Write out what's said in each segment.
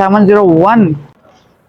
701،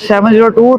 702